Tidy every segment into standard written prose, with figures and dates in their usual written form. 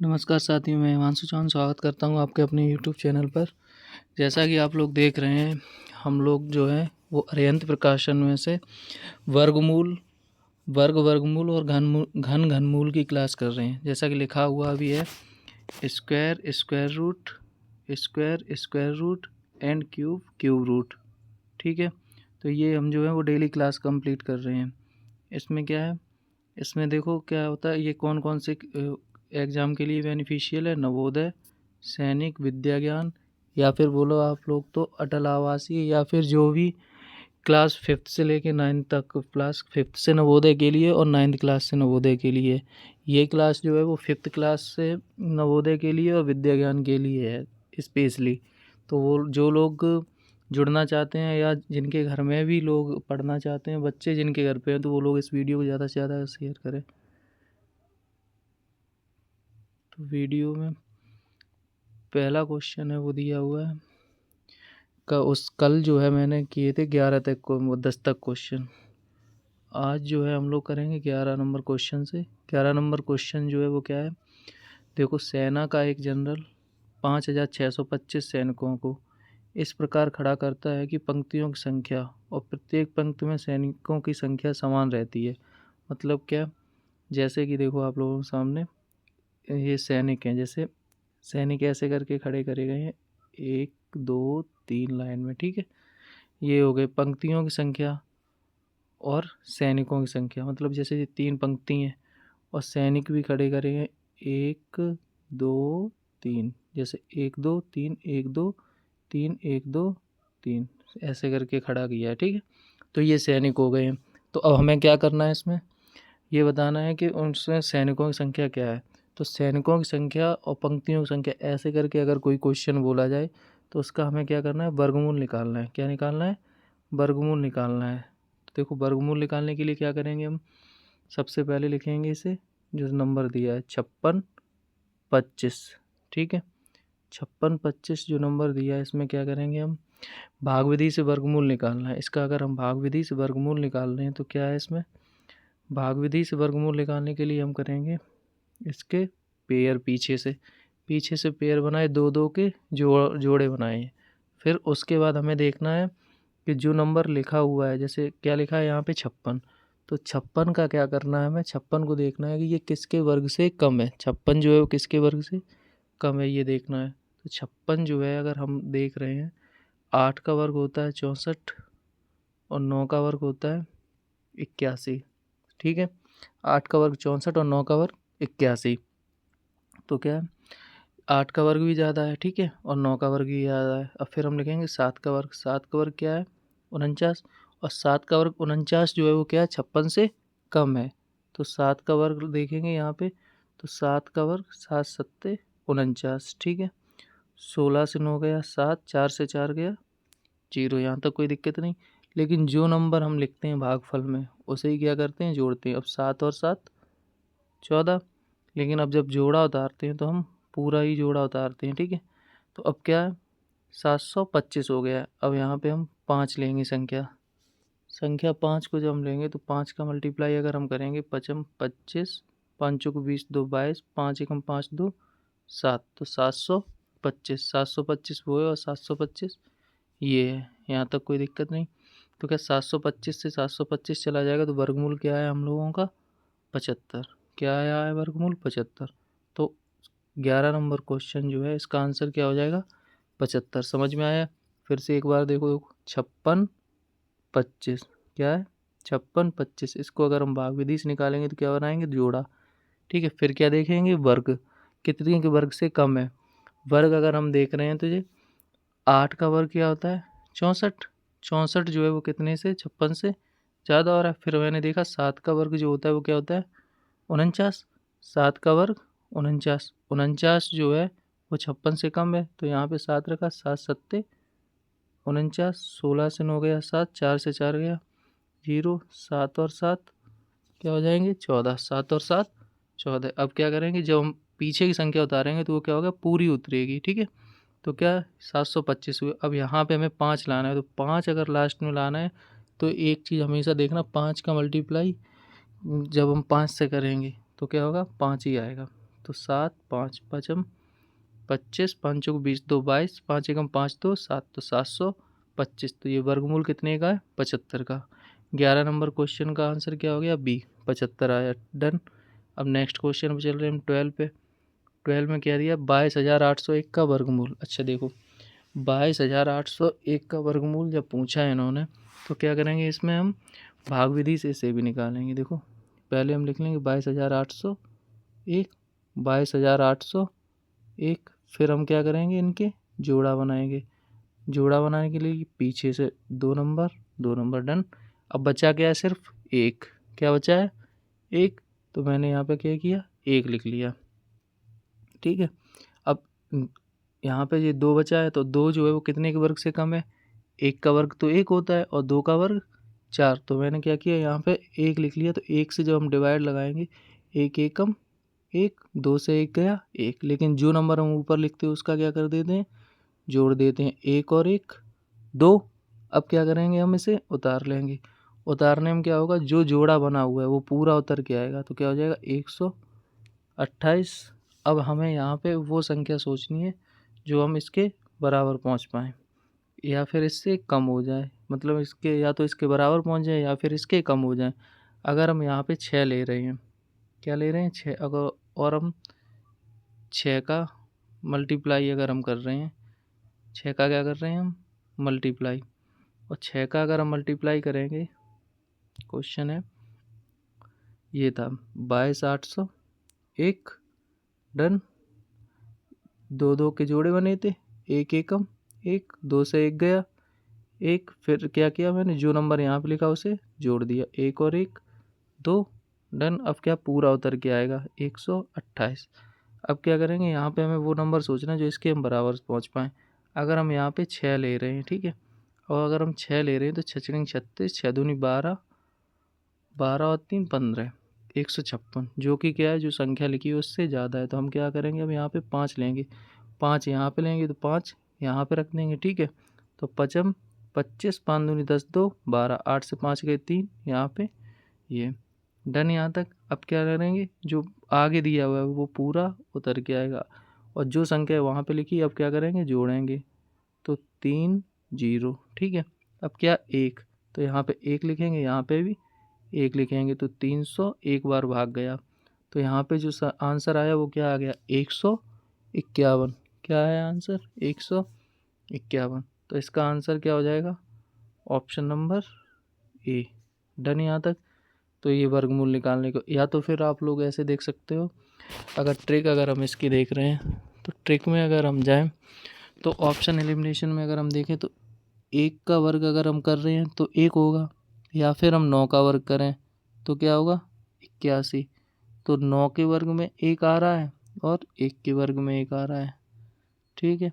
नमस्कार साथियों, मैं हिमांशु चौहान स्वागत करता हूं आपके अपने यूट्यूब चैनल पर। जैसा कि आप लोग देख रहे हैं, हम लोग जो है वो अरिहंत प्रकाशन में से वर्गमूल, वर्गमूल और घनमूल की क्लास कर रहे हैं। जैसा कि लिखा हुआ भी है, square, square root and cube root. ठीक है, तो ये हम जो है वो डेली क्लास कंप्लीट कर रहे हैं। इसमें क्या है, इसमें देखो क्या होता है, ये कौन कौन से एग्ज़ाम के लिए बेनिफिशियल है। नवोदय, सैनिक, विद्या ज्ञान, या फिर बोलो आप लोग तो अटल आवासीय, या फिर जो भी क्लास 5th से लेके 9th तक, क्लास 5th से नवोदय के लिए और 9th क्लास से नवोदय के लिए। ये क्लास जो है वो 5th क्लास से नवोदय के लिए और विद्या ज्ञान के लिए है स्पेशली। तो वो जो लोग जुड़ना चाहते हैं या जिनके घर में भी लोग पढ़ना चाहते हैं, बच्चे जिनके घर पे हैं, तो वो लोग इस वीडियो को ज़्यादा से ज़्यादा शेयर करें। तो वीडियो में पहला क्वेश्चन है वो दिया हुआ है कल जो है मैंने किए थे 11 तक को 10 तक क्वेश्चन। आज जो है हम लोग करेंगे 11 नंबर क्वेश्चन से। 11 नंबर क्वेश्चन जो है वो क्या है, देखो, सेना का एक जनरल 5,625 सैनिकों को इस प्रकार खड़ा करता है कि पंक्तियों की संख्या और प्रत्येक पंक्ति में सैनिकों की संख्या समान रहती है। मतलब क्या, जैसे कि देखो आप लोगों के सामने ये सैनिक हैं, जैसे सैनिक ऐसे करके खड़े करे गए हैं 1 2 3 लाइन में। ठीक है, ये हो गए पंक्तियों की संख्या और सैनिकों की संख्या। मतलब जैसे ये 3 पंक्ति हैं और सैनिक भी खड़े करे हैं 1 2 3, जैसे 1 2 3 1 2 3 1 2 3 ऐसे करके खड़ा किया है। ठीक है, तो ये सैनिक हो गए हैं। तो अब हमें क्या करना है, इसमें ये बताना है कि उनसे सैनिकों की संख्या क्या है। तो सैनिकों की संख्या और पंक्तियों की संख्या ऐसे करके अगर कोई क्वेश्चन बोला जाए तो उसका हमें क्या करना है, वर्गमूल निकालना है। क्या निकालना है, वर्गमूल निकालना है। तो देखो, वर्गमूल निकालने के लिए क्या करेंगे, हम सबसे पहले लिखेंगे इसे, जो नंबर दिया है 56 25। ठीक है, 56 25 जो नंबर दिया है, इसमें क्या करेंगे, हम भाग विधि से वर्गमूल निकालना है इसका। अगर हम भाग विधि से वर्गमूल निकाल रहे हैं तो क्या है, इसमें भाग विधि से वर्गमूल निकालने के लिए हम करेंगे इसके पेयर, पीछे से पेयर बनाए, 2 2 के जोड़े बनाए। फिर उसके बाद हमें देखना है कि जो नंबर लिखा हुआ है, जैसे क्या लिखा है यहाँ पे 56, तो 56 का क्या करना है, हमें 56 को देखना है कि ये किसके वर्ग से कम है। 56 जो है वो किसके वर्ग से कम है, ये देखना है। तो 56 जो है, अगर हम देख रहे हैं, 8 का वर्ग होता है 64 और 9 का वर्ग होता है 81। ठीक है, 8 का वर्ग 64 और 9 का वर्ग 81। तो क्या है, 8 का वर्ग भी ज़्यादा है, ठीक है, और 9 का वर्ग भी ज़्यादा है। अब फिर हम लिखेंगे 7 का वर्ग। 7 का वर्ग क्या है, 49, और 7 का वर्ग 49 जो है वो क्या है, 56 से कम है। तो 7 का वर्ग देखेंगे यहाँ पे, तो 7 का वर्ग 7 सत्ते 49। ठीक है, 16 से 9 गया 7, 4 से 4 गया 0। यहाँ तक कोई दिक्कत नहीं। लेकिन जो नंबर हम लिखते हैं भागफल में, उसे ही क्या करते हैं, जोड़ते हैं। अब 7 और 7 14, लेकिन अब जब जोड़ा उतारते हैं तो हम पूरा ही जोड़ा उतारते हैं। ठीक है, तो अब क्या है, 725 हो गया है। अब यहाँ पे हम 5 लेंगे संख्या 5 को जब हम लेंगे तो 5 का मल्टीप्लाई अगर हम करेंगे, 5 25, 5 को 20 2 22, 5 एकम 5 2 7, तो 725 वो है और 725 ये है। यहाँ तक कोई दिक्कत नहीं। तो क्या 725 से 725 चला जाएगा, तो वर्गमूल क्या है हम लोगों का, 75। क्या आया है, वर्गमूल 75। तो 11 नंबर क्वेश्चन जो है, इसका आंसर क्या हो जाएगा, 75। समझ में आया। फिर से एक बार देखो 56 25 क्या है, 56 25। इसको अगर हम भाग विधि से निकालेंगे तो क्या बनाएंगे, जोड़ा। ठीक है, फिर क्या देखेंगे, वर्ग कितने के वर्ग से कम है। वर्ग अगर हम देख रहे हैं तो ये 8 का वर्ग क्या होता है, 64। 64 जो है वो कितने से, 56 से ज़्यादा हो रहा है। फिर मैंने देखा 7 का वर्ग जो होता है वो क्या होता है, 49। 7 का वर्ग 49, 49 जो है वो 56 से कम है। तो यहाँ पे 7 रखा, 7 सत्ते 49, 16 से 9 गया 7, 4 से 4 गया 0, 7 और 7 क्या हो जाएंगे, 14। 7 और 7 14। अब क्या करेंगे, जब हम पीछे की संख्या उतारेंगे तो वो क्या होगा, पूरी उतरेगी। ठीक है, तो क्या 725 हुए। अब यहाँ पे हमें 5 लाना है, तो 5 अगर लास्ट में लाना है तो एक चीज़ हमेशा देखना, 5 का मल्टीप्लाई जब हम 5 से करेंगे तो क्या होगा, 5 ही आएगा। तो 7, 5 पचम 25, 5 को 20, 2 22, 5 एकम 5 2 7, तो 725। तो ये वर्गमूल कितने का है? 75 का। 11 नंबर क्वेश्चन का आंसर क्या हो गया? बी, 75 आया। डन। अब नेक्स्ट क्वेश्चन पे चल रहे हैं हम 12 पे। 12 में क्या दिया? 22,801 का वर्गमूल। अच्छा देखो, 22,801 का वर्गमूल जब पूछा है इन्होंने, तो क्या करेंगे, इसमें हम भाग विधि से इसे भी निकालेंगे। देखो पहले हम लिख लेंगे 22,801, 22,801, फिर हम क्या करेंगे, इनके जोड़ा बनाएंगे। जोड़ा बनाने के लिए पीछे से 2 नंबर 2 नंबर। डन। अब बचा क्या है? सिर्फ एक। क्या बचा है? एक। तो मैंने यहाँ पे क्या किया? एक लिख लिया। ठीक है। अब यहाँ पे ये 2 बचा है, तो 2 जो है वो कितने के वर्ग से कम है? 1 का वर्ग तो 1 होता है और 2 का वर्ग 4। तो मैंने क्या किया, यहाँ पे 1 लिख लिया। तो 1 से जब हम डिवाइड लगाएंगे, 1 एकम 1, 2 से 1 गया 1, लेकिन जो नंबर हम ऊपर लिखते हैं उसका क्या कर देते हैं? जोड़ देते हैं। 1 और 1 2। अब क्या करेंगे, हम इसे उतार लेंगे। उतारने में क्या होगा, जो जोड़ा बना हुआ है वो पूरा उतर के आएगा। तो क्या हो जाएगा? 128। अब हमें यहाँ पे वो संख्या सोचनी है जो हम इसके बराबर पहुँच पाएँ, या फिर इससे कम हो जाए। मतलब इसके या तो इसके बराबर पहुँच जाए या फिर इसके कम हो जाए। अगर हम यहाँ पे 6 ले रहे हैं, क्या ले रहे हैं? 6। अगर और हम 6 का मल्टीप्लाई अगर हम कर रहे हैं, 6 का क्या कर रहे हैं हम? मल्टीप्लाई। और 6 का अगर हम मल्टीप्लाई करेंगे, क्वेश्चन है ये था 22,801। डन। 2 2 के जोड़े बने थे, 1 एकम 1, 2 से 1 गया 1, फिर क्या किया मैंने, जो नंबर यहाँ पे लिखा उसे जोड़ दिया। 1 और 1 2। डन। अब क्या पूरा उतर के आएगा? 128। अब क्या करेंगे, यहाँ पे हमें वो नंबर सोचना है जो इसके हम बराबर पहुँच पाएँ। अगर हम यहाँ पे 6 ले रहे हैं, ठीक है, और अगर हम 6 ले रहे हैं तो 6 36, 6 दूनी 12, 12 और 3 15, 156, जो कि क्या है, जो संख्या लिखी है उससे ज़्यादा है। तो हम क्या करेंगे, अब यहाँ पे 5 लेंगे, 5 यहाँ पे लेंगे तो 5 यहाँ पे रख देंगे। ठीक है। तो 5 25, 5 दूनी 10, 2 12, 8 से 5 गए 3, यहाँ पे ये। डन यहाँ तक। अब क्या करेंगे, जो आगे दिया हुआ है वो पूरा उतर के आएगा, और जो संख्या है वहाँ पे लिखी, अब क्या करेंगे, जोड़ेंगे। तो 3 0। ठीक है। अब क्या 1, तो यहाँ पे 1 लिखेंगे, यहाँ पे भी 1 लिखेंगे। तो 300 एक बार भाग गया। तो यहाँ पे जो आंसर आया वो क्या आ गया? 151। क्या है आंसर? 151। तो इसका आंसर क्या हो जाएगा? Option number A. डन यहाँ तक। तो ये वर्गमूल निकालने को, या तो फिर आप लोग ऐसे देख सकते हो, अगर हम इसकी देख रहे हैं तो ट्रिक में अगर हम जाएं तो ऑप्शन एलिमिनेशन में अगर हम देखें तो 1 का वर्ग अगर हम कर रहे हैं तो 1 होगा, या फिर हम 9 का वर्ग करें तो क्या होगा? 81। तो 9 के वर्ग में 1 आ रहा है और 1 के वर्ग में 1 आ रहा है। ठीक है।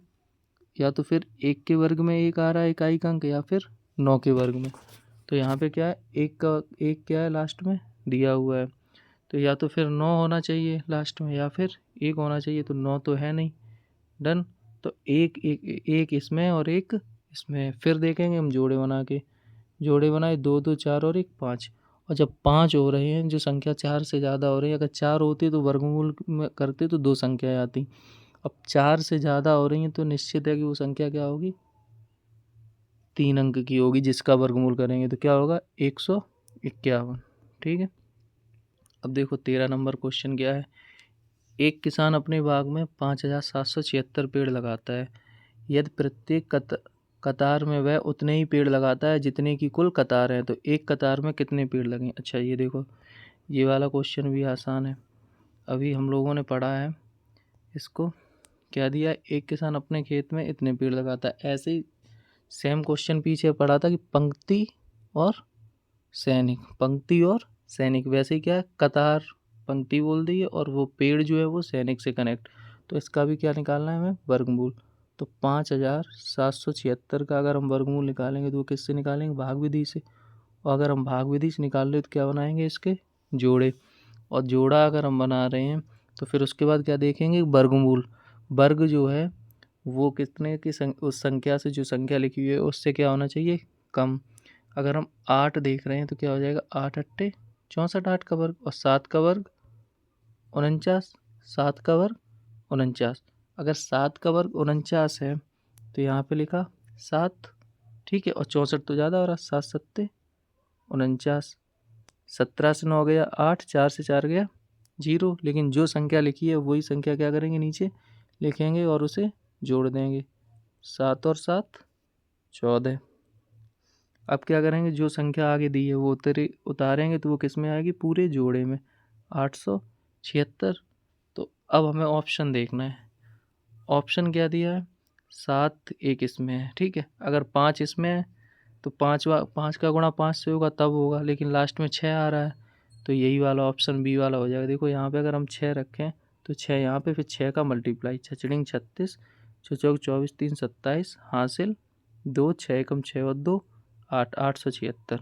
या तो फिर 1 के वर्ग में 1 आ रहा है इकाई का अंक, या फिर 9 के वर्ग में। तो यहाँ पे क्या है, 1 का 1 क्या है लास्ट में दिया हुआ है, तो या तो फिर 9 होना चाहिए लास्ट में, या फिर 1 होना चाहिए। तो 9 तो है नहीं। डन। तो एक इसमें और एक इसमें। फिर देखेंगे हम जोड़े बना के, जोड़े बनाए 2 2 4 और 1 5। और जब 5 हो रहे हैं, जो संख्या 4 से ज़्यादा हो रही है, अगर 4 होती तो वर्गमूल में करते तो 2 संख्याएँ आती। अब 4 से ज़्यादा हो रही हैं तो निश्चित है कि वो संख्या क्या होगी? 3 अंक की होगी, जिसका वर्गमूल करेंगे तो क्या होगा? 151। ठीक है। अब देखो 13 नंबर क्वेश्चन क्या है। एक किसान अपने बाग में 5,776 पेड़ लगाता है। यदि प्रत्येक कतार में वह उतने ही पेड़ लगाता है जितने की कुल कतार हैं, तो एक कतार में कितने पेड़ लगें? अच्छा ये देखो, ये वाला क्वेश्चन भी आसान है, अभी हम लोगों ने पढ़ा है इसको। क्या दिया? एक किसान अपने खेत में इतने पेड़ लगाता है। ऐसे ही सेम क्वेश्चन पीछे पढ़ा था कि पंक्ति और सैनिक, पंक्ति और सैनिक। वैसे ही क्या है, कतार पंक्ति बोल दी है और वो पेड़ जो है वो सैनिक से कनेक्ट। तो इसका भी क्या निकालना है हमें? वर्गमूल। तो 5,776 का अगर हम वर्गमूल निकालेंगे तो वो किससे निकालेंगे? भाग विधि से। और अगर हम भाग विधि से निकाल रहे तो क्या बनाएंगे? इसके जोड़े। और जोड़ा अगर हम बना रहे हैं तो फिर उसके बाद क्या देखेंगे? वर्गमूल। वर्ग जो है वो कितने की उस संख्या से, जो संख्या लिखी हुई है उससे क्या होना चाहिए? कम। अगर हम 8 देख रहे हैं तो क्या हो जाएगा? 8 अट्ठे 64, 8 का वर्ग, और 7 का वर्ग 49, 7 का वर्ग 49। अगर 7 का वर्ग 49 है तो यहाँ पे लिखा 7, ठीक है, और 64 तो ज़्यादा हो रहा, 7 सत्ते 49, 17 से 9 गया 8, 4 से 4 गया 0, लेकिन जो संख्या लिखी है वही संख्या क्या करेंगे, नीचे लिखेंगे और उसे जोड़ देंगे। 7 और 7 14। अब क्या करेंगे, जो संख्या आगे दी है वो उतारेंगे तो वो किस में आएगी, पूरे जोड़े में, 876। तो अब हमें ऑप्शन देखना है। ऑप्शन क्या दिया है, 7 एक इसमें है, ठीक है। अगर 5 इसमें है तो 5 का गुणा 5 से होगा तब होगा, लेकिन लास्ट में 6 आ रहा है तो यही वाला ऑप्शन बी वाला हो जाएगा। देखो यहाँ पे अगर हम 6 रखें तो 6 यहाँ पे, फिर 6 का मल्टीप्लाई, 6 36, 6 चौक 24, 3 27, हासिल 2, 6 एकम 6 और 2 8, 876।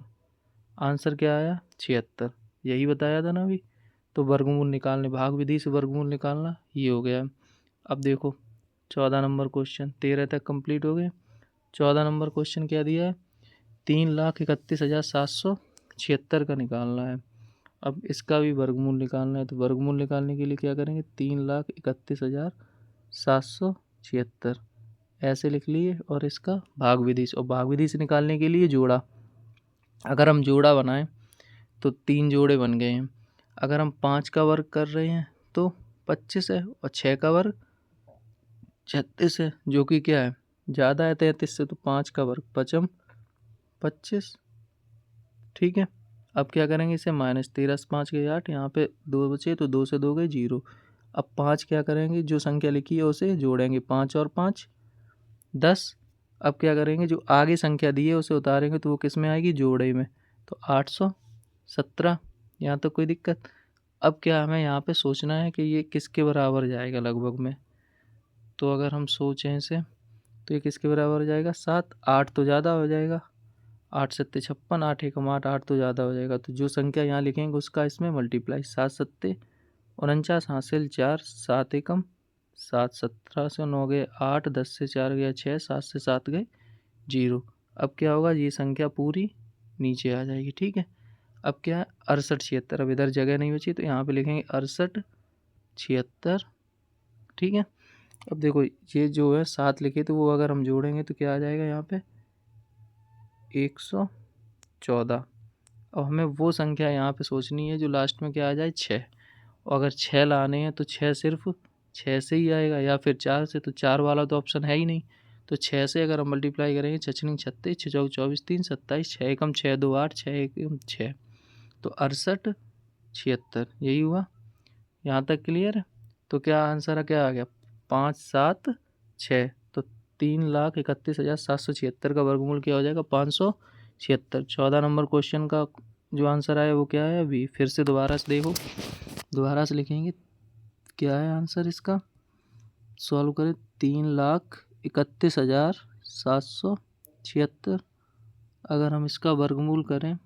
आंसर क्या आया, 76। यही बताया था ना अभी। तो वर्गमूल निकालने, भाग विधि से वर्गमूल निकालना ये हो गया। अब देखो 14 नंबर क्वेश्चन, 13 तक कंप्लीट हो गए। 14 नंबर क्वेश्चन क्या दिया है, 3,31,776 का निकालना है। अब इसका भी वर्गमूल निकालना है, तो वर्गमूल निकालने के लिए क्या करेंगे, 3,31,776 ऐसे लिख लिए, और इसका भाग विधि से, और भाग विधि से निकालने के लिए जोड़ा। अगर हम जोड़ा बनाएं तो 3 जोड़े बन गए हैं। अगर हम 5 का वर्ग कर रहे हैं तो 25 है, और 6 का वर्ग 36 है, जो कि क्या है, ज़्यादा है 33 से, तो 5 का वर्ग 5 25, ठीक है। अब क्या करेंगे, इसे -13 से 5 गए 8, यहाँ पे 2 बचे तो 2 से 2 गए 0। अब 5 क्या करेंगे, जो संख्या लिखी है उसे जोड़ेंगे, 5 और 5 10। अब क्या करेंगे, जो आगे संख्या दी है उसे उतारेंगे तो वो किस में आएगी, जोड़े में, तो 817। यहाँ तो कोई दिक्कत। अब क्या हमें यहाँ पे सोचना है कि ये किसके बराबर जाएगा लगभग में। तो अगर हम सोचें इसे तो ये किसके बराबर जाएगा, 7, 8 तो ज़्यादा हो जाएगा, 8 सत्ते 56, 8 एकम 8, 8 तो ज़्यादा हो जाएगा, तो जो संख्या यहाँ लिखेंगे उसका इसमें मल्टीप्लाई, 7 सत्ते 49, हासिल 4, 7 एकम 7, 17 से 9 गए 8, 10 से 4 गया 6, 7 से 7 गए 0। अब क्या होगा, ये संख्या पूरी नीचे आ जाएगी, ठीक है। अब क्या है, 68 76, अब इधर जगह नहीं बची तो यहाँ पे लिखेंगे 68 76, ठीक है। अब देखो ये जो है 7 लिखे तो वो अगर हम जोड़ेंगे तो क्या आ जाएगा, यहाँ पे 114। अब हमें वो संख्या यहाँ पे सोचनी है जो लास्ट में क्या आ जाए, 6। और अगर 6 लाने हैं तो 6 सिर्फ 6 से ही आएगा, या फिर 4 से, तो 4 वाला तो ऑप्शन है ही नहीं। तो 6 से अगर हम मल्टीप्लाई करेंगे, 6 36, 6 चौक 24, 3 27, 6 एकम 6 2 8, 6 एकम 6, तो 68 76 यही हुआ। यहाँ तक क्लियर है। तो क्या आंसर क्या आ गया, 576। तो 3,31,776 का वर्गमूल क्या हो जाएगा, 576। 14 नंबर क्वेश्चन का जो आंसर आया वो क्या है, अभी फिर से दोबारा से देखो, दोबारा से लिखेंगे क्या है आंसर इसका, सॉल्व करें। 3,31,776, अगर हम इसका वर्गमूल करें,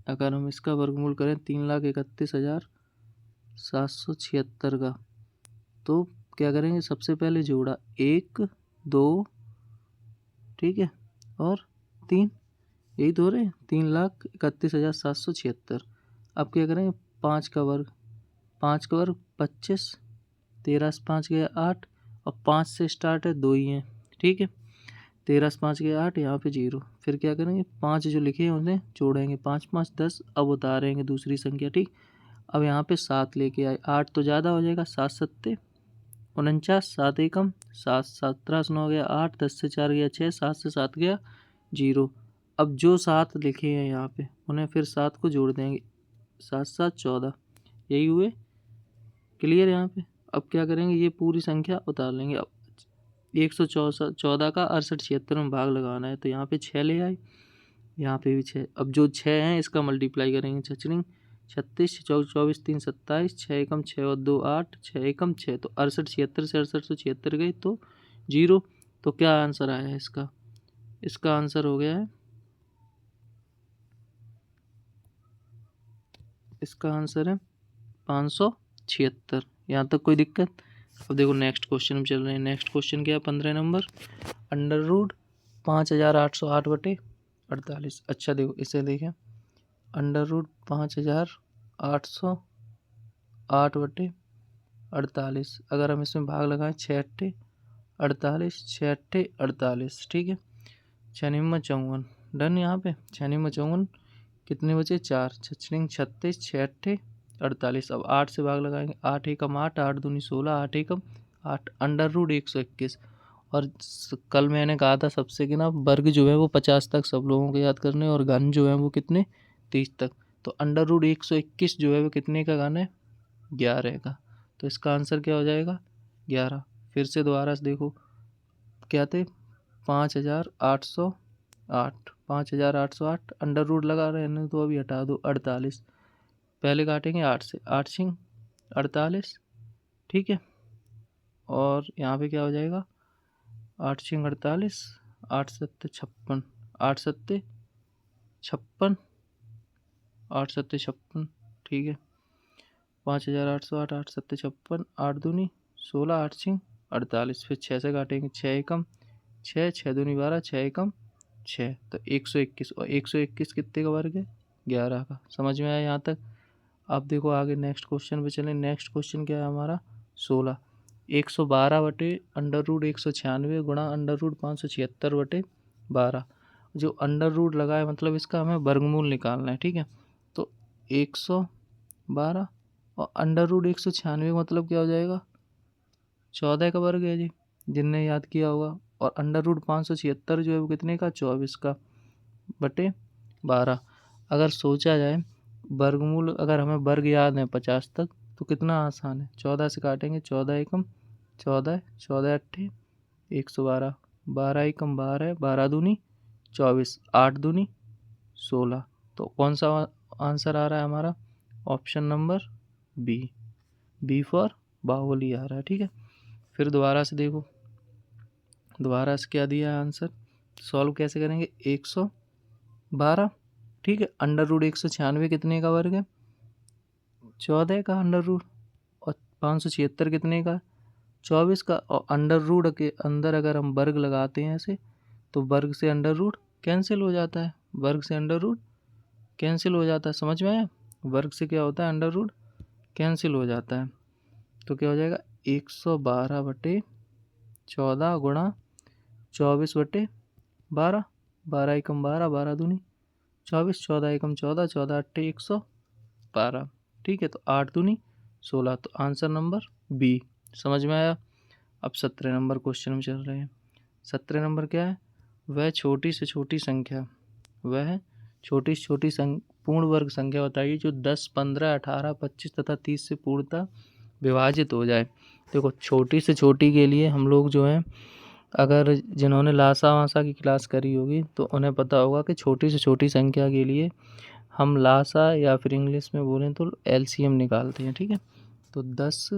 3,31,776 का, तो क्या करेंगे, सबसे पहले जोड़ा 1 2, ठीक है, और 3, यही तो हो रहे हैं, 3,31,776। अब क्या करेंगे, 5 का वर्ग, 25, 13 से 5 गया 8, और 5 से स्टार्ट है, 2 ही हैं, ठीक है। 13 से 5 गया 8, यहाँ पे 0। फिर क्या करेंगे, 5 जो लिखे हैं उन्हें जोड़ेंगे, 5 5 10, अब उतारेंगे दूसरी संख्या, ठीक। अब यहाँ पे 7 लेके आए, 8 तो ज़्यादा हो जाएगा, 7 सत्ते 49, 7 एकम 7, 17 से 9 गया 8, 10 से 4 गया 6, 7 से 7 गया 0। अब जो 7 लिखे हैं यहाँ पे उन्हें फिर 7 को जोड़ देंगे, 7 7 14, यही हुए, क्लियर यहाँ पे। अब क्या करेंगे, ये पूरी संख्या उतार लेंगे। अब 114 का 68 76 में भाग लगाना है, तो यहाँ पे 6 ले आए, यहाँ पे भी 6। अब जो 6 हैं इसका मल्टीप्लाई करेंगे, 6 36, 4 24, 3 27, 6 एकम 6 और 2 8, 6 एकम 6, तो 68 76 से 6876 गए तो 0। तो क्या आंसर आया है इसका, इसका आंसर हो गया है, इसका आंसर है 576। यहाँ तक कोई दिक्कत। अब देखो नेक्स्ट क्वेश्चन में चल रहे हैं। नेक्स्ट क्वेश्चन क्या है, 15 नंबर, √5808/48। अच्छा देखो इसे देखें, √5808 8/48। अगर हम इसमें भाग लगाएं 6×8 = 48, ठीक है। 6×9 = 54। डन। यहाँ पे 6×9 = 54, कितने बचे 4, 6×36, 6×8 = 48। अब 8 से भाग लगाएंगे, 8×1 = 8, 8×2 = 16, 8×1 = 8, √121। और कल मैंने कहा था सबसे कि ना वर्ग जो है वो 50 तक सब लोगों को याद करने, और घन जो है वो कितने 30 तक। तो √121 जो है वो कितने का घन है 11 का। तो इसका आंसर क्या हो जाएगा 11। फिर से दोबारा से देखो क्या थे 5808, 5808, अंडर रूट लगा रहे हैं तो अभी हटा दो 48। पहले काटेंगे 8 से, 8×48, ठीक है। और यहाँ पे क्या हो जाएगा 8×48, 8×7 = 56, 8×7 = 56, 8×7 = 56, ठीक है। 5808, 8×7 = 56, 8×2 = 16, 8×6 = 48। फिर 6 से काटेंगे, 6×1 = 6, 6×2 = 12, 6×1 = 6, तो 121। और 121 कितने का वर्ग है 11 का। समझ में आया यहाँ तक। अब देखो आगे नेक्स्ट क्वेश्चन पे चलें। नेक्स्ट क्वेश्चन क्या है हमारा 16। 112/√196 गुणा √576/12। जो अंडर रूट लगा है मतलब इसका हमें वर्गमूल निकालना है, ठीक है। तो 112 और √196 मतलब क्या हो जाएगा 14 का वर्ग है जी, जिनने याद किया होगा। और √576 जो है वो कितने का 24 का बटे 12। अगर सोचा जाए वर्गमूल, अगर हमें वर्ग याद है 50 तक तो कितना आसान है, 14 से काटेंगे, 14×1 = 14, 14×8 = 112, 12×1 = 12, 12×2 = 24, 8×2 = 16। तो कौन सा आंसर आ रहा है हमारा option number B for Baahubali आ रहा है, ठीक है। फिर दोबारा से देखो, दोबारा से क्या दिया है आंसर, सॉल्व कैसे करेंगे। 112, ठीक है, √196 कितने का वर्ग है 14 का अंडर रूट, और 576 कितने का 24 का। और अंडर रूट के अंदर अगर हम वर्ग लगाते हैं ऐसे तो वर्ग से अंडर रूट कैंसिल हो जाता है, वर्ग से अंडर रूट कैंसिल हो जाता है। समझ में आया, वर्ग से क्या होता है अंडर रूट कैंसिल हो जाता है। तो क्या हो जाएगा 112/14 गुणा 24/12, 12×1 = 12, 12×2 = 24, 14×1 = 14, 14×8 = 112, ठीक है। तो 8×2 = 16, तो आंसर नंबर बी। समझ में आया। अब 17 नंबर क्वेश्चन में चल रहे हैं। 17 नंबर क्या है, वह छोटी से छोटी संख्या, वह छोटी से छोटी पूर्ण वर्ग संख्या बताइए जो 10, 15, 18, 25 तथा 30 से पूर्णतः विभाजित हो जाए। देखो छोटी से छोटी के लिए हम लोग जो है, अगर जिन्होंने लासा वासा की क्लास करी होगी तो उन्हें पता होगा कि छोटी से छोटी संख्या के लिए हम लासा या फिर इंग्लिश में बोलें तो एलसीएम निकालते हैं, ठीक है। तो 10,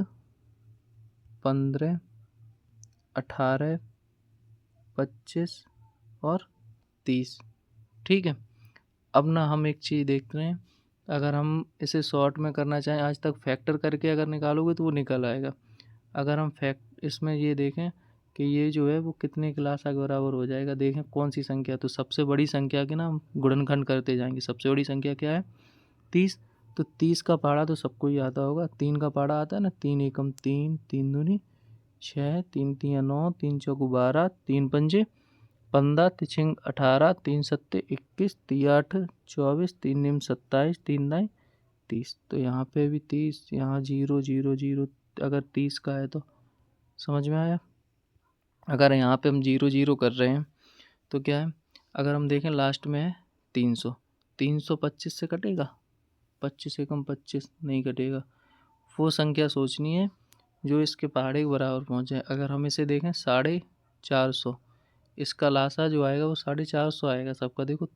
15, 18, 25 और 30, ठीक है। अब ना हम एक चीज़ देखते हैं, अगर हम इसे शॉर्ट में करना चाहें, आज तक फैक्टर करके अगर निकालोगे तो वो निकल आएगा। अगर हम इसमें ये देखें कि ये जो है वो कितने के लासा के बराबर हो जाएगा, देखें कौन सी संख्या, तो सबसे बड़ी संख्या के ना हम गुणनखंड करते जाएंगे। सबसे बड़ी संख्या क्या है 30, तो 30 का पहाड़ा तो सबको ही आता होगा, 3 का पहाड़ा आता है ना, 3×1 = 3, 3×2 = 6, 3×3 = 9, 3×4 = 12, 3×5 = 15, 3×6 = 18, 3×7 = 21, 3×8 = 24, 3×9 = 27, 3×9 = 30। तो यहाँ पे भी 30, यहाँ 0, 0, 0, अगर 30 का है तो समझ में आया। अगर यहाँ पे हम 0, 0 कर रहे हैं तो क्या है, अगर हम देखें लास्ट में है 300, 325 से कटेगा 25×1 = 25 नहीं कटेगा। वो संख्या सोचनी है जो इसके पहाड़े के बराबर पहुँचे। अगर हम इसे देखें 450, इसका लासा जो आएगा वो 450 आएगा सबका। देखो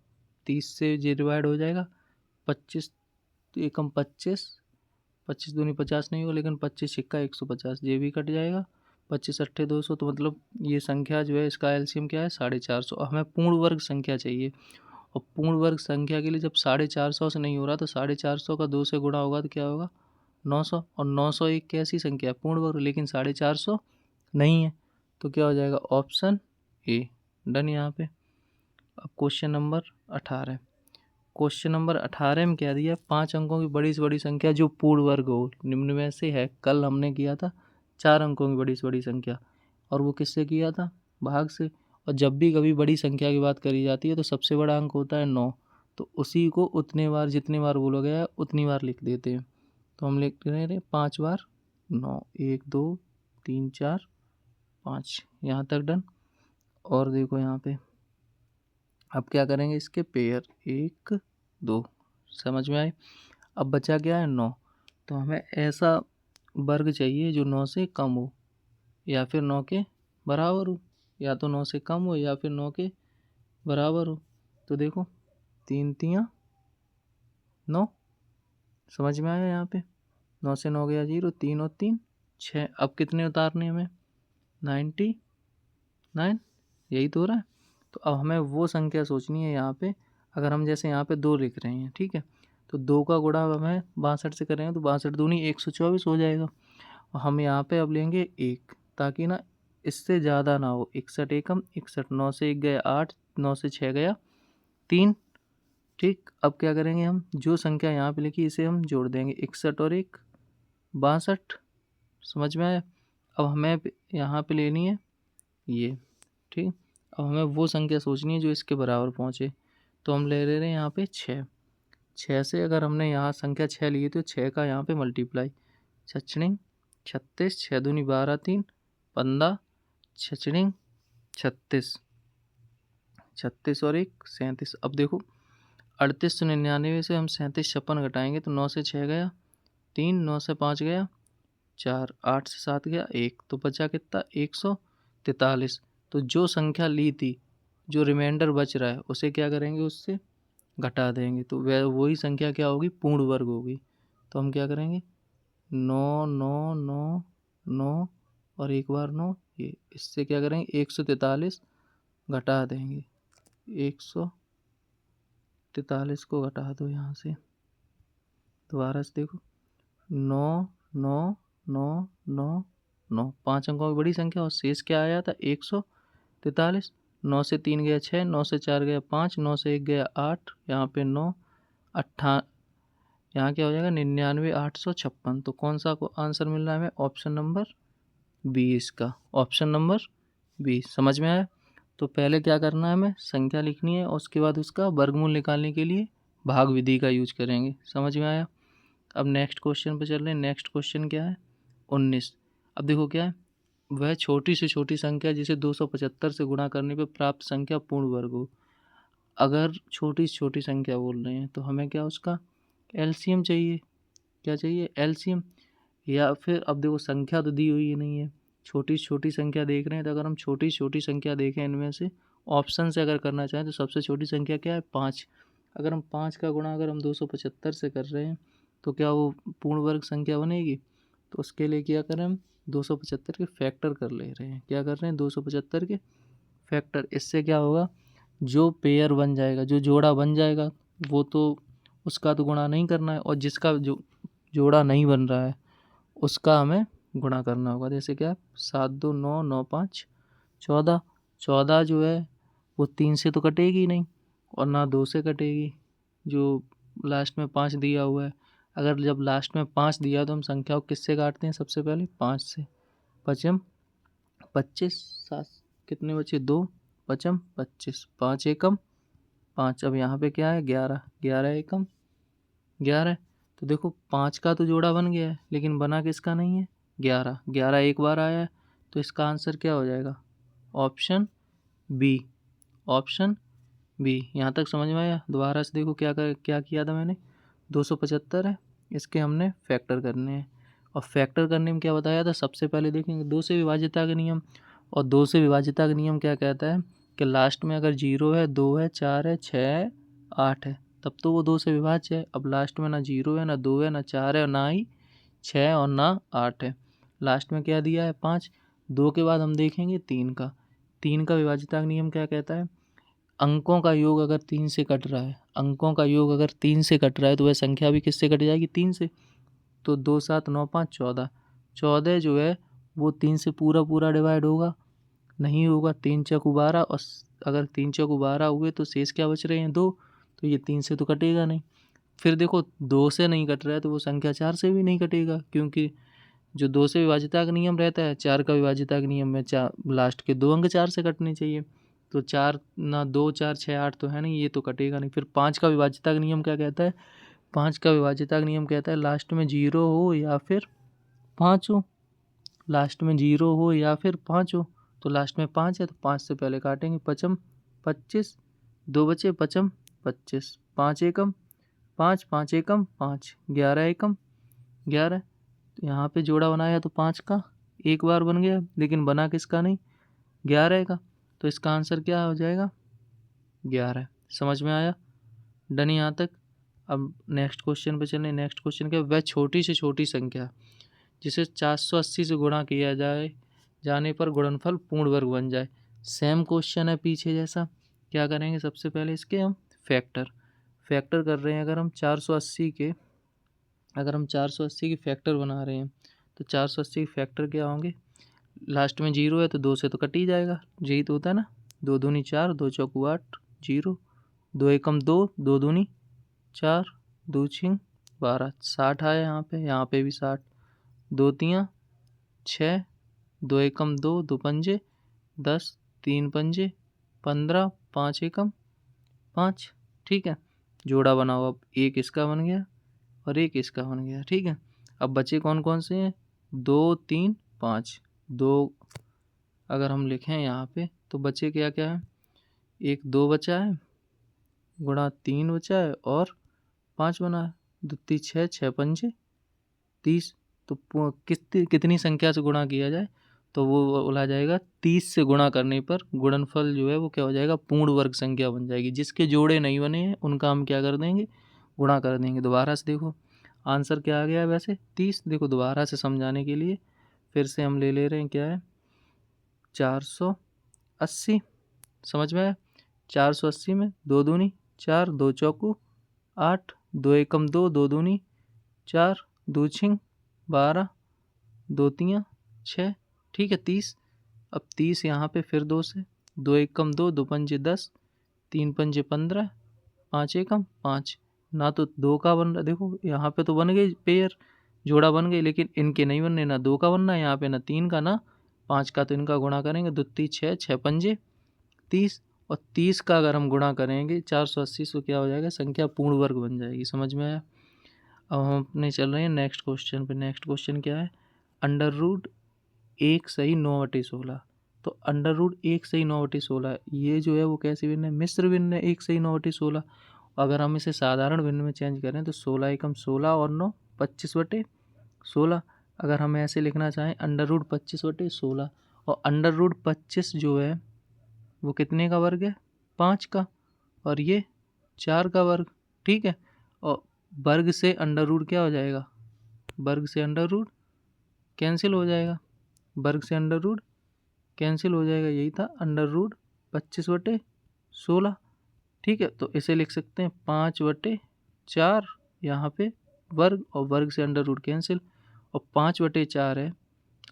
30 से ये डिवाइड हो जाएगा, 25×1 = 25, 25×2 = 50 नहीं होगा, लेकिन 25×6 = 150, ये भी कट जाएगा, 25×8 = 200। तो मतलब ये संख्या जो है इसका एलसीएम क्या है 450। हमें पूर्ण वर्ग संख्या चाहिए, और पूर्ण वर्ग संख्या के लिए जब 450 से नहीं हो रहा तो 450 का 2 से गुणा होगा तो क्या होगा 900। और 900 एक कैसी संख्या है पूर्ण वर्ग, लेकिन 450 नहीं है, तो क्या हो जाएगा ऑप्शन ए। डन यहाँ पे। अब क्वेश्चन नंबर 18, क्वेश्चन नंबर 18 में क्या दिया है, 5 अंकों की बड़ी से बड़ी संख्या जो पूर्ण वर्ग हो निम्न में से है। कल हमने किया था 4 अंकों की बड़ी से बड़ी संख्या, और वो किससे किया था, भाग से। और जब भी कभी बड़ी संख्या की बात करी जाती है तो सबसे बड़ा अंक होता है 9, तो उसी को उतने बार जितने बार बोला गया है उतनी बार लिख देते हैं। तो हम लिख रहे हैं 5 बार 9, 1 2 3 4 5, यहाँ तक डन। और देखो यहाँ पे अब क्या करेंगे, इसके पेयर 1 2, समझ में आए। अब बचा क्या है 9, तो हमें ऐसा वर्ग चाहिए जो 9 से कम हो या फिर 9 के बराबर हो, या तो 9 से कम हो या फिर 9 के बराबर हो। तो देखो 3 3 9, समझ में आया। यहाँ पे 9 से 9 गया 0, 3 और 3 6। अब कितने उतारने हमें, 99, यही तो हो रहा है। तो अब हमें वो संख्या सोचनी है यहाँ पे। अगर हम जैसे यहाँ पे 2 लिख रहे हैं, ठीक है, तो 2 का गुणा हमें 62 से करेंगे तो 62 दूनी 124 हो जाएगा। और हम यहाँ पे अब लेंगे 1, ताकि ना इससे ज़्यादा ना हो। 61 एकम 61, 9 से 1 गया 8, 9 से 6 गया 3, ठीक। अब क्या करेंगे, हम जो संख्या यहाँ पे लिखी इसे हम जोड़ देंगे, 61 और 1 62, समझ में आया। अब हमें यहाँ पे लेनी है ये, ठीक। अब हमें वो संख्या सोचनी है जो इसके बराबर पहुँचे। तो हम ले रहे हैं यहाँ पे 6। 6 से अगर हमने यहाँ संख्या 6 ली तो 6 का यहाँ पे मल्टीप्लाई, 6 36, 6 दूनी 12 3 15, 6 36, 36 और 1 37। अब देखो 3899 से हम 37 56 घटाएंगे तो 9 से 6 गया 3, 9 से 5 गया 4, 8 से 7 गया 1, तो बचा कितना 143। तो जो संख्या ली थी, जो रिमाइंडर बच रहा है उसे क्या करेंगे, उससे घटा देंगे, तो वह वही संख्या क्या होगी, पूर्ण वर्ग होगी। तो हम क्या करेंगे 9 9 9 9 और एक बार 9, ये इससे क्या करेंगे 143 घटा देंगे। 143 को घटा दो यहाँ से, दोबारा से देखो 9 9 9 9 9, 5 अंकों की बड़ी संख्या और शेष क्या आया था 143। 9 से 3 गया 6, 9 से 4 गया 5, 9 से 1 गया 8, यहाँ पे 9 8, यहाँ क्या हो जाएगा 99 856। तो कौन सा आंसर मिल रहा है हमें, ऑप्शन नंबर बी इसका, ऑप्शन नंबर बी। समझ में आया। तो पहले क्या करना है, हमें संख्या लिखनी है और उसके बाद उसका वर्गमूल निकालने के लिए भाग विधि का यूज करेंगे। समझ में आया। अब नेक्स्ट क्वेश्चन पे चल रहे हैं। नेक्स्ट क्वेश्चन क्या है 19। अब देखो क्या है, वह छोटी से छोटी संख्या जिसे 275 से गुणा करने पर प्राप्त संख्या पूर्ण वर्ग हो। अगर छोटी से छोटी संख्या बोल रहे हैं तो हमें क्या उसका एलसीएम चाहिए। क्या चाहिए, एलसीएम। या फिर अब देखो संख्या तो दी हुई ही नहीं है, छोटी से छोटी संख्या देख रहे हैं, तो अगर हम छोटी से छोटी संख्या देखें इनमें से ऑप्शन से अगर करना चाहें तो सबसे छोटी संख्या क्या है 5। अगर हम 5 का गुणा अगर हम 275 से कर रहे हैं तो क्या वो पूर्ण वर्ग संख्या बनेगी। तो उसके लिए क्या करें, हम 275 के फैक्टर कर ले रहे हैं। क्या कर रहे हैं 275 के फैक्टर। इससे क्या होगा, जो पेयर बन जाएगा, जो जोड़ा बन जाएगा, वो तो उसका तो गुणा नहीं करना है, और जिसका जो जोड़ा नहीं बन रहा है उसका हमें गुणा करना होगा। जैसे क्या 7 2 9 9 5 14, 14 जो है वो 3 से तो कटेगी नहीं और ना 2 से कटेगी, जो लास्ट में 5 दिया हुआ है। अगर जब लास्ट में 5 दिया तो हम संख्या को किससे काटते हैं, सबसे पहले 5 से। पचम 25, 7 कितने बचे 2, पचम 25, 5 एकम 5। अब यहाँ पे क्या है 11, 11 एकम 11। तो देखो 5 का तो जोड़ा बन गया है लेकिन बना किसका नहीं है, 11। 11 एक बार आया है, तो इसका आंसर क्या हो जाएगा, ऑप्शन बी, ऑप्शन बी। यहाँ तक समझ में आया। दोबारा से देखो क्या किया था मैंने, 275 है, इसके हमने फैक्टर करने हैं। और फैक्टर करने में क्या बताया था, सबसे पहले देखेंगे 2 से विभाज्यता का नियम। और 2 से विभाज्यता का नियम क्या कहता है कि लास्ट में अगर 0 है, 2 है, 4 है, 6 है, 8 है, तब तो वो 2 से विभाज्य है। अब लास्ट में ना 0 है, ना 2 है, ना 4 है, और ना ही 6 और ना 8 है। लास्ट में क्या दिया है 5। 2 के बाद हम देखेंगे 3 का। 3 का विभाज्यता का नियम क्या कहता है, अंकों का योग अगर 3 से कट रहा है, अंकों का योग अगर 3 से कट रहा है तो वह संख्या भी किससे कट जाएगी, 3 से। तो 2 7 9 5 14, 14 जो है वो 3 से पूरा पूरा डिवाइड होगा नहीं होगा। 3 चौक 12, और अगर 3 चौक 12 हुए तो शेष क्या बच रहे हैं 2। तो ये 3 से तो कटेगा नहीं। फिर देखो 2 से नहीं कट रहा है तो वो संख्या 4 से भी नहीं कटेगा, क्योंकि जो 2 से विभाज्यता का नियम रहता है, 4 का विभाज्यता का नियम में लास्ट के 2 अंक 4 से कटने चाहिए। तो 4 ना 2 4 6 8 तो है नहीं, ये तो कटेगा नहीं। फिर 5 का विभाज्यता का नियम क्या कहता है? 5 का विभाज्यता का नियम कहता है लास्ट में 0 हो या फिर 5 हो। लास्ट में 0 हो या फिर 5 हो। तो लास्ट में 5 है तो 5 से पहले काटेंगे। 5 25, 2 बचे 5 25, 5 एकम 5, 5 एकम 5, 11 एकम 11। यहाँ पे जोड़ा बनाया तो 5 का एक बार बन गया, लेकिन बना किसका नहीं? 11 का। तो इसका आंसर क्या हो जाएगा? 11। समझ में आया? डन यहाँ तक। अब नेक्स्ट क्वेश्चन पे चलें। नेक्स्ट क्वेश्चन क्या? वह छोटी से छोटी संख्या जिसे 480 से गुणा किया जाने पर गुणनफल पूर्ण वर्ग बन जाए। सेम क्वेश्चन है पीछे जैसा। क्या करेंगे? सबसे पहले इसके हम फैक्टर कर रहे हैं। अगर हम 480 की फैक्टर बना रहे हैं तो 480 के फैक्टर क्या होंगे? लास्ट में 0 है तो 2 से तो कट ही जाएगा, यही तो होता है ना। 2 दूनी 4, 2 चौकू 8, 0, 2 एकम 2, 2 दूनी 4, 2 छिंग 12, 60 आया यहाँ पे भी 60, 2 तियाँ 6, 2 एकम 2, 2 पंजे 10, 3 पंजे 15, 5 एकम 5। ठीक है, जोड़ा बनाओ। अब एक इसका बन गया और एक इसका बन गया। ठीक है, अब बचे कौन कौन से हैं? 2 3 5। 2 अगर हम लिखें यहाँ पे तो बचे क्या क्या है? एक 2 बचा है, गुणा 3 बचा है और 5 बना है। 2 3 6, 6 पंजे 30। तो कितनी संख्या से गुणा किया जाए? तो वो बोला जाएगा 30 से गुणा करने पर गुणनफल जो है वो क्या हो जाएगा? पूर्ण वर्ग संख्या बन जाएगी। जिसके जोड़े नहीं बने हैं उनका हम क्या कर देंगे? गुणा कर देंगे। दोबारा से देखो आंसर क्या आ गया है वैसे? 30। देखो दोबारा से समझाने के लिए फिर से हम ले रहे हैं। क्या है? 480। समझ में आया? 480 में 2 दूनी 4, 2 चौकू 8, 2 एकम 2, 2 दूनी 4, 2 छिंग 12, 2 तियाँ 6। ठीक है, 30। अब 30 यहाँ पे फिर 2 से, 2 एकम 2, 2 पंजे 10, 3 पंजे 15, 5 एकम 5। ना तो 2 का बन रहा, देखो यहाँ पे तो बन गई पेयर, जोड़ा बन गई, लेकिन इनके नहीं बनने। ना 2 का बनना है यहाँ पे, ना 3 का, ना 5 का। तो इनका गुणा करेंगे 2 3 6, 6 पंजे 30। और 30 का अगर हम गुणा करेंगे 480 से, क्या हो जाएगा? संख्या पूर्ण वर्ग बन जाएगी। समझ में आया? अब हम अपने चल रहे हैं नेक्स्ट क्वेश्चन पे। नेक्स्ट क्वेश्चन क्या है? अंडर रूट 1 सही 9/16। तो अंडर रूट 1 सही 9/16 ये जो है वो कैसे भिन्न है? मिश्र भिन्न है 1 सही 9/16। अगर हम इसे साधारण भिन्न में चेंज करें तो 16 एकम 16 और 9 25/16। अगर हम ऐसे लिखना चाहें अंडर रूट 25/16, और अंडर रूट 25 जो है वो कितने का वर्ग है? 5 का, और ये 4 का वर्ग। ठीक है, और वर्ग से अंडर रूट क्या हो जाएगा? वर्ग से अंडर रूट कैंसिल हो जाएगा। वर्ग से अंडर रूट कैंसिल हो जाएगा, यही था अंडर रूट 25/16। ठीक है, तो इसे लिख सकते हैं 5/4 यहाँ पे वर्ग, और वर्ग से अंडर रूट कैंसिल, और 5/4 है।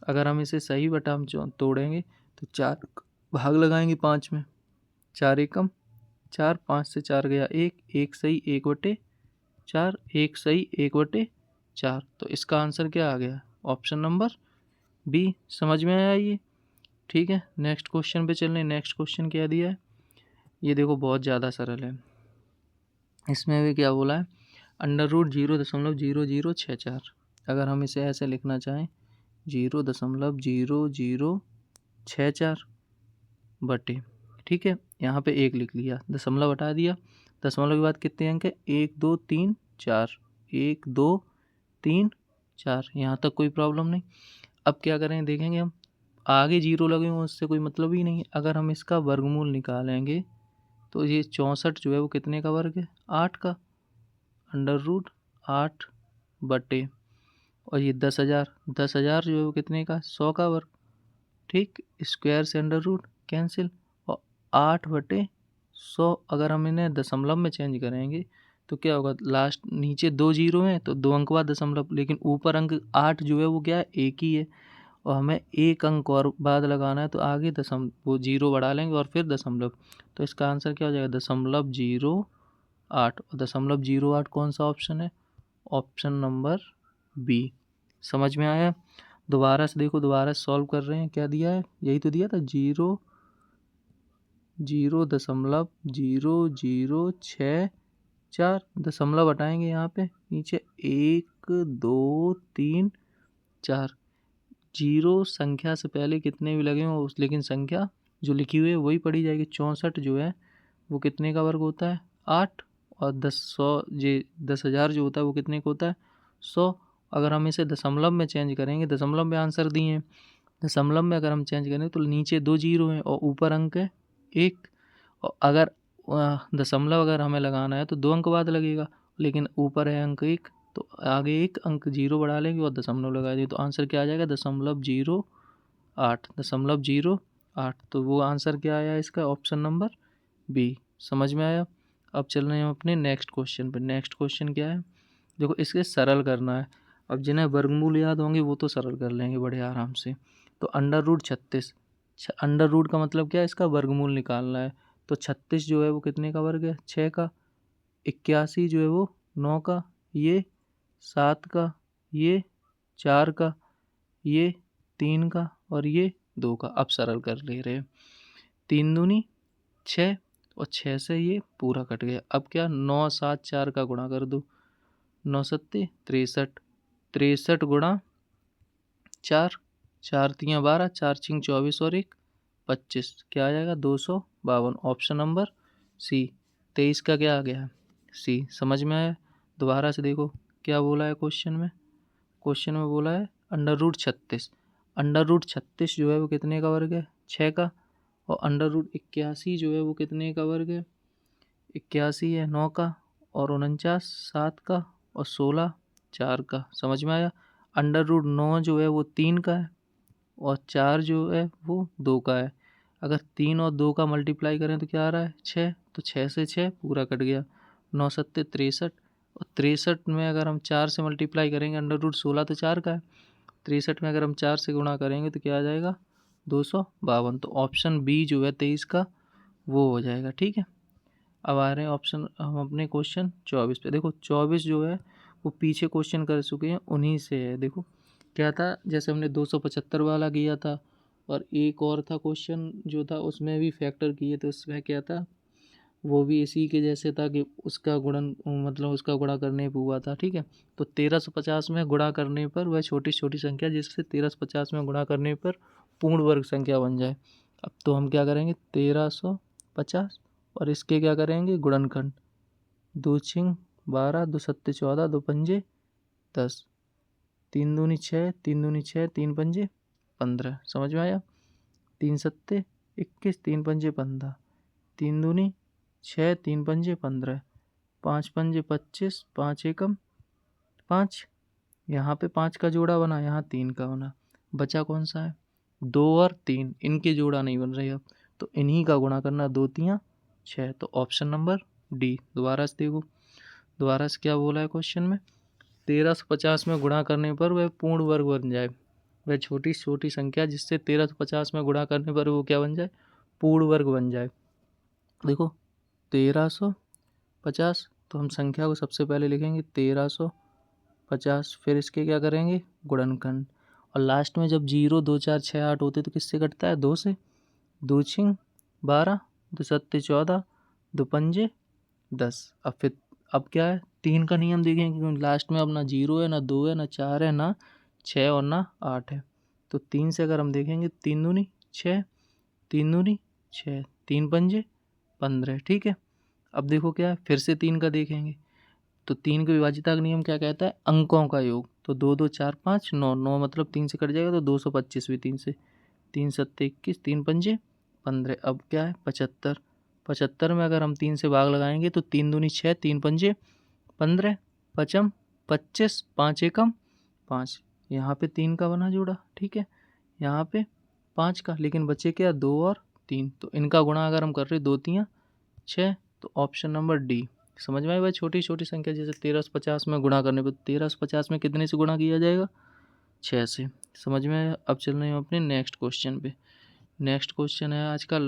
अगर हम इसे सही बटा हम तोड़ेंगे तो 4 भाग लगाएंगे 5 में, 4 एकम 4, 5 से 4 गया 1, 1 सही 1/4, 1 सही 1/4। तो इसका आंसर क्या आ गया? Option number B. समझ में आया ये? ठीक है, नेक्स्ट क्वेश्चन पे चल रहे हैं। नेक्स्ट क्वेश्चन क्या दिया है? ये देखो बहुत ज़्यादा सरल है। इसमें भी क्या बोला है? Under root 0.0064। अगर हम इसे ऐसे लिखना चाहें 0.0064 बटे, ठीक है, यहाँ पे 1 लिख लिया, दशमलव हटा दिया। दशमलव के बाद कितने अंक है? 1 2 3 4, 1 2 3 4। यहाँ तक कोई प्रॉब्लम नहीं। अब क्या करें देखेंगे हम, आगे 0 लगे हुए उससे कोई मतलब ही नहीं है। अगर हम इसका वर्गमूल निकालेंगे तो ये 64 जो है वो कितने का वर्ग है? 8 का। अंडर रूट 8 बटे, और ये 10,000 जो है वो कितने का? 100 का वर्ग। ठीक, स्क्वायर से अंडर रूट कैंसिल, और 8/100। अगर हम इन्हें दशमलव में चेंज करेंगे तो क्या होगा? लास्ट नीचे 2 0 हैं तो 2 अंक बाद दशमलव, लेकिन ऊपर अंक 8 जो है वो क्या है? 1 ही है, और हमें 1 अंक और बाद लगाना है तो आगे वो 0 बढ़ा लेंगे और फिर दशमलव। तो इसका आंसर क्या हो जाएगा? 0.0 8 और 0.08 कौन सा ऑप्शन है? Option number B. समझ में आया? दोबारा से देखो, दोबारा सॉल्व कर रहे हैं। क्या दिया है? यही तो दिया था, 0.0064 दशमलव हटाएंगे यहाँ पे नीचे 1 2 3 4। जीरो संख्या से पहले कितने भी लगे हों लेकिन संख्या जो लिखी हुई है वही पढ़ी जाएगी। 64 जो है वो कितने का वर्ग होता है? 8। और 10,000 जो होता है वो कितने का होता है? 100। अगर हम इसे दशमलव में चेंज करेंगे, दशमलव में आंसर दिए हैं, दशमलव में अगर हम चेंज करें तो नीचे 2 जीरो हैं और ऊपर अंक है 1। और अगर दशमलव अगर हमें लगाना है तो 2 अंक बाद लगेगा, लेकिन ऊपर है अंक 1 तो आगे 1 अंक 0 बढ़ा लेंगे और दशमलव लगा देंगे तो आंसर क्या आ जाएगा? 0.08। तो वो आंसर क्या आया इसका? Option number B. समझ में आया? अब चल रहे हैं हम अपने नेक्स्ट क्वेश्चन पर। नेक्स्ट क्वेश्चन क्या है? देखो, इसके सरल करना है। अब जिन्हें वर्गमूल याद होंगे वो तो सरल कर लेंगे बड़े आराम से। तो √36, अंडर रूट का मतलब क्या है? इसका वर्गमूल निकालना है। तो 36 जो है वो कितने का वर्ग है? 6 का। 81 जो है वो 9 का, ये 7 का, ये 4 का, ये 3 का और ये 2 का। अब सरल कर ले रहे हैं। 3 दूनी 6 और 6 से ये पूरा कट गया। अब क्या? 9 7 4 का गुणा कर दो। 9 सत्ते 63, 63 गुणा 4, 4 तियाँ 12, 4 छिंग 24 और 1 25। क्या आ जाएगा? 252। Option number C. 23 का क्या आ गया? सी। समझ में आया? दोबारा से देखो क्या बोला है क्वेश्चन में। क्वेश्चन में बोला है √36। √36 जो है वो कितने का वर्ग है? 6 का। और √81 जो है वो कितने का वर्ग है? 81 है 9 का। और 49 7 का और 16 4 का। समझ में आया? √9 जो है वो 3 का है और 4 जो है वो 2 का है। अगर 3 और 2 का मल्टीप्लाई करें तो क्या आ रहा है? 6। तो 6 से 6 पूरा कट गया। 9 सत्ते 63 और 63 में अगर हम 4 से मल्टीप्लाई करेंगे, √16 तो 4 का है, 63 में अगर हम 4 से गुणा करेंगे तो क्या आ जाएगा? 252। तो ऑप्शन बी जो है 23 का वो हो जाएगा। ठीक है, अब आ रहे हैं ऑप्शन हम अपने क्वेश्चन 24 पे। देखो 24 जो है वो पीछे क्वेश्चन कर चुके हैं, उन्हीं से है। देखो क्या था, जैसे हमने 275 वाला किया था और एक और था क्वेश्चन जो था उसमें भी फैक्टर किए, तो उसमें क्या था, वो भी इसी के जैसे था कि उसका गुणन मतलब उसका गुणा करने पर हुआ था। ठीक है, तो 1350 में गुणा करने पर वह छोटी छोटी संख्या जिससे 1350 में गुणा करने पर पूर्ण वर्ग संख्या बन जाए। अब तो हम क्या करेंगे, 1350 और इसके क्या करेंगे, गुणनखंड। 2 छिंग 12, 2 सत्ते 14, 2 पंजे 10, 3 दूनी 6, 3 दूनी 6, 3 पंजे 15। समझ में आया? 3 सत्ते 21, 3 पंजे 15, 3 दूनी 6, 3 पंजे 15, 5 पंजे 25, 5 एकम 5। यहाँ पे 5 का जोड़ा बना, यहाँ 3 का बना। बचा कौन सा है? 2 और 3, इनके जोड़ा नहीं बन रहे अब, तो इन्हीं का गुणा करना। 2 तियाँ 6। तो ऑप्शन नंबर डी। दोबारा से देखो, दोबारा से क्या बोला है क्वेश्चन में, 1350 में गुणा करने पर वह पूर्ण वर्ग बन जाए। वह छोटी छोटी संख्या जिससे 1350 में गुणा करने पर वो क्या बन जाए, पूर्ण वर्ग बन जाए। देखो 1350, तो हम संख्या को सबसे पहले लिखेंगे 1350, फिर इसके क्या करेंगे, गुणनखंड। और लास्ट में जब 0 2 4 6 8 होते तो किससे कटता है, 2 से। 2 छिंग 12, 2 सत्ते 14, 2 पंजे 10। अब क्या है, 3 का नियम देखेंगे क्योंकि लास्ट में अब ना 0 है, ना 2 है, ना 4 है, ना 6 और ना 8 है। तो 3 से अगर हम देखेंगे, 3 दूनी 6, 3 दूनी 6, 3 पंजे 15। ठीक है, अब देखो क्या है, फिर से 3 का देखेंगे तो 3 की विभाज्यता का नियम क्या कहता है, अंकों का योग। तो 2 2 4 5 9, 9 मतलब 3 से कट जाएगा तो 225 भी 3 से। 3 सत्ते 21, 3 पंजे 15। अब क्या है, 75। 75 में अगर हम 3 से भाग लगाएंगे तो 3 दूनी 6, 3 पंजे 15, पचम 25, 5 एकम 5। यहाँ पे 3 का बना जोड़ा। ठीक है, यहाँ पे 5 का, लेकिन बचे क्या, 2 और 3। तो इनका गुणा अगर हम कर रहे 2 तियाँ 6, तो ऑप्शन नंबर डी। समझ में आई भाई? छोटी छोटी संख्या जैसे 1350 में गुणा करने पर 1350 में कितने से गुणा किया जाएगा, 6 से। समझ में आया? अब चल रहे हैं अपने नेक्स्ट क्वेश्चन पे। नेक्स्ट क्वेश्चन है आज का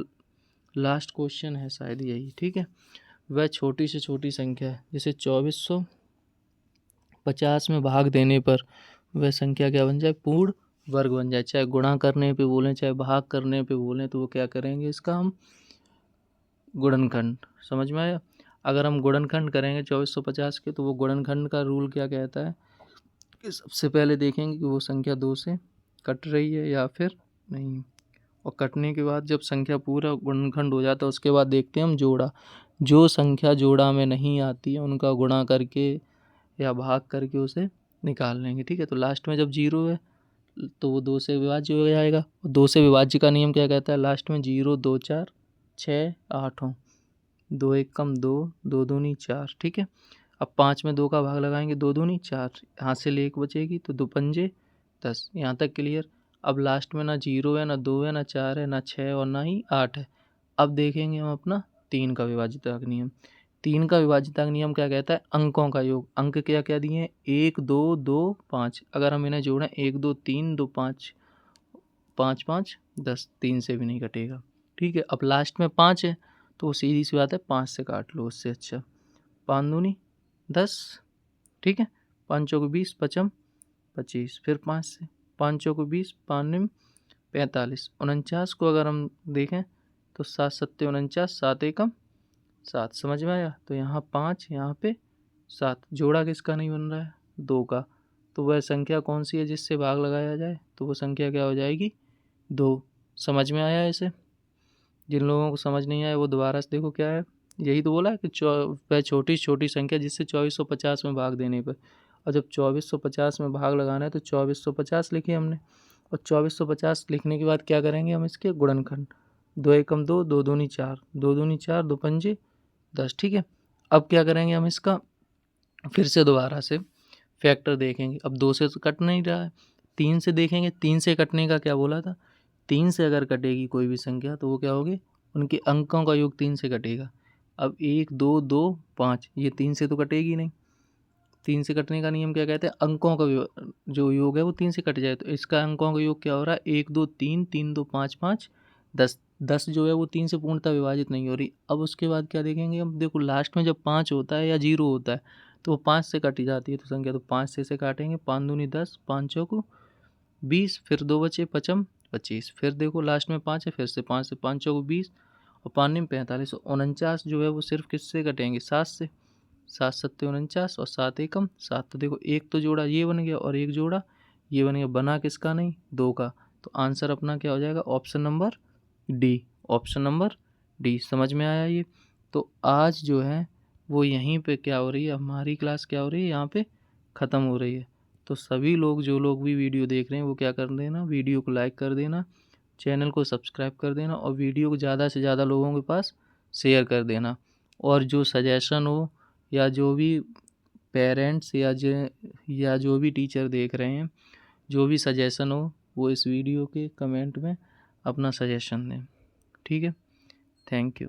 लास्ट क्वेश्चन है शायद यही। ठीक है, वह छोटी से छोटी संख्या है जिसे 2450 में भाग देने पर वह संख्या क्या बन जाए, पूर्ण वर्ग बन जाए। चाहे गुणा करने पे बोलें चाहे भाग करने पे बोलें तो वो क्या करेंगे, इसका हम गुणनखंड। समझ में आया। अगर हम गुणनखंड करेंगे 2450 के तो वो गुणनखंड का रूल क्या कहता है कि सबसे पहले देखेंगे कि वो संख्या 2 से कट रही है या फिर नहीं, और कटने के बाद जब संख्या पूरा गुणनखंड हो जाता है उसके बाद देखते हैं हम जोड़ा। जो संख्या जोड़ा में नहीं आती है उनका गुणा करके या भाग करके उसे निकाल लेंगे। ठीक है, तो लास्ट में जब 0 है तो वो 2 से विभाज्य हो जाएगा। 2 से विभाज्य का नियम क्या कहता है, लास्ट में 0 2 4 6 8 हो, 2 1 कम 2, 2 दूनी 4। ठीक है, अब 5 में 2 का भाग लगाएंगे, 2 दूनी 4, यहाँ से ले 1 बचेगी तो 2 पंजे 10। यहाँ तक क्लियर। अब लास्ट में ना 0 है ना 2 है ना 4 है ना 6 और ना ही 8 है। अब देखेंगे हम अपना 3 का विभाज्यता का नियम। 3 का विभाज्यता का नियम क्या कहता है, अंकों का योग। अंक क्या क्या दिए हैं, 1 2 2 5। अगर हम इन्हें जोड़ें 1 2 3 2 5 5 5 10, 3 से भी नहीं कटेगा। ठीक है, अब लास्ट में 5 है तो सीधी सी बात है 5 से काट लो, उससे अच्छा 5 दूनी 10। ठीक है, 5 चौको 20 पचम 25, फिर 5 से 5 चौको 20 5 निम 45। 49 को अगर हम देखें तो 7 सत्ते 49, 7 एकम 7। समझ में आया। तो यहाँ 5 यहाँ पे 7, जोड़ा किसका नहीं बन रहा है, 2 का। तो वह संख्या कौन सी है जिससे भाग लगाया जाए, तो वो संख्या क्या हो जाएगी, 2। समझ में आया इसे। जिन लोगों को समझ नहीं आया वो दोबारा से देखो क्या है। यही तो बोला है कि वह छोटी छोटी संख्या जिससे 2450 में भाग देने पर। और जब 2450 में भाग लगाना है तो 2450 लिखे हमने, और 2450 लिखने के बाद क्या करेंगे हम, इसके गुणनखंड। 2 एकम 2, 2 दूनी 4, 2 दूनी 4, 2 पंजे 10। ठीक है, अब क्या करेंगे हम, इसका फिर से दोबारा से फैक्टर देखेंगे। अब 2 से तो कट नहीं रहा है, 3 से देखेंगे। 3 से कटने का क्या बोला था, 3 से अगर कटेगी कोई भी संख्या तो वो क्या होगी, उनके अंकों का योग 3 से कटेगा। अब 1 2 2 5 ये 3 से तो कटेगी नहीं। 3 से कटने का नियम क्या कहते हैं, अंकों का जो योग है वो 3 से कट जाए। तो इसका अंकों का योग क्या हो रहा है, 1 2 3 3 2 5 5 10। 10 जो है वो 3 से पूर्णतः विभाजित नहीं हो रही। अब उसके बाद क्या देखेंगे हम, देखो लास्ट में जब 5 होता है या 0 होता है तो वो 5 से कटी जाती है तो संख्या, तो 5 से इसे काटेंगे। 5 दूनी 10, 5 चौको 20, फिर 2 बचे पचम 25। फिर देखो लास्ट में 5 है, फिर से 5 से 5 चौको 20 और 5 निम 45। 49 जो है वो सिर्फ किससे कटेंगे, 7 से। 7 सत्ते 49 और 7 एकम 7। तो देखो एक तो जोड़ा ये बन गया और एक जोड़ा ये बन गया, बना किसका नहीं, 2 का। तो आंसर अपना क्या हो जाएगा, option number D. Option number D. समझ में आया ये। तो आज जो है वो यहीं पे क्या हो रही है, हमारी क्लास क्या हो रही है, यहाँ पे ख़त्म हो रही है। तो सभी लोग, जो लोग भी वीडियो देख रहे हैं वो क्या कर देना, वीडियो को लाइक कर देना, चैनल को सब्सक्राइब कर देना और वीडियो को ज़्यादा से ज़्यादा लोगों के पास शेयर कर देना। और जो सजेशन हो या जो भी पेरेंट्स या जो भी टीचर देख रहे हैं, जो भी सजेशन हो वो इस वीडियो के कमेंट में अपना सजेशन दें। ठीक है, थैंक यू।